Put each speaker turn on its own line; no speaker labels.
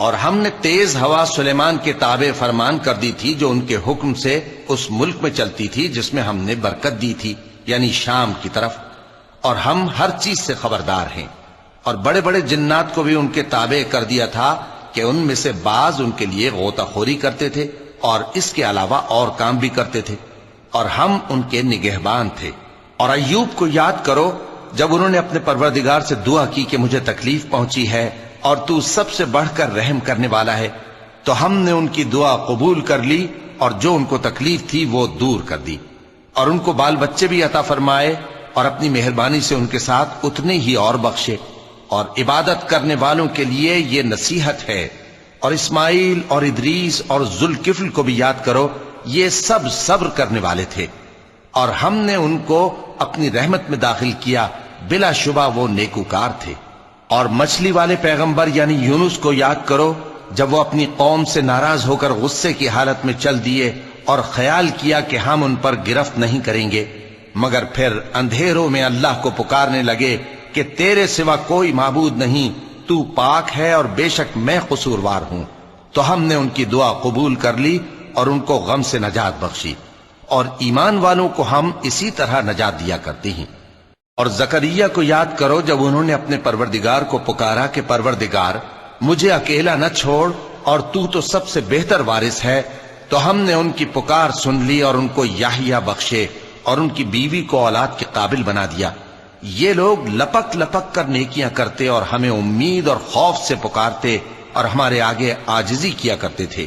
اور ہم نے تیز ہوا سلیمان کے تابع فرمان کر دی تھی جو ان کے حکم سے اس ملک میں چلتی تھی جس میں ہم نے برکت دی تھی، یعنی شام کی طرف، اور ہم ہر چیز سے خبردار ہیں۔ اور بڑے بڑے جنات کو بھی ان کے تابع کر دیا تھا کہ ان میں سے بعض ان کے لیے غوطہ خوری کرتے تھے اور اس کے علاوہ اور کام بھی کرتے تھے، اور ہم ان کے نگہبان تھے۔ اور ایوب کو یاد کرو جب انہوں نے اپنے پروردگار سے دعا کی کہ مجھے تکلیف پہنچی ہے اور تو سب سے بڑھ کر رحم کرنے والا ہے، تو ہم نے ان کی دعا قبول کر لی اور جو ان کو تکلیف تھی وہ دور کر دی، اور ان کو بال بچے بھی عطا فرمائے اور اپنی مہربانی سے ان کے ساتھ اتنے ہی اور بخشے۔ اور عبادت کرنے والوں کے لیے یہ نصیحت ہے۔ اور اسماعیل اور ادریس اور ذوالکفل کو بھی یاد کرو، یہ سب صبر کرنے والے تھے، اور ہم نے ان کو اپنی رحمت میں داخل کیا، بلا شبہ وہ نیکوکار تھے۔ اور مچھلی والے پیغمبر یعنی یونس کو یاد کرو جب وہ اپنی قوم سے ناراض ہو کر غصے کی حالت میں چل دیے اور خیال کیا کہ ہم ان پر گرفت نہیں کریں گے، مگر پھر اندھیروں میں اللہ کو پکارنے لگے کہ تیرے سوا کوئی معبود نہیں، تو پاک ہے اور بے شک میں قصوروار ہوں۔ تو ہم نے ان کی دعا قبول کر لی اور ان کو غم سے نجات بخشی، اور ایمان والوں کو ہم اسی طرح نجات دیا کرتے ہیں۔ اور زکریا کو یاد کرو جب انہوں نے اپنے پروردگار کو پکارا کہ پروردگار مجھے اکیلا نہ چھوڑ اور تو سب سے بہتر وارث ہے، تو ہم نے ان کی پکار سن لی اور ان کو یحییٰ بخشے اور ان کی بیوی کو اولاد کے قابل بنا دیا۔ یہ لوگ لپک لپک کر نیکیاں کرتے اور ہمیں امید اور خوف سے پکارتے اور ہمارے آگے عاجزی کیا کرتے تھے۔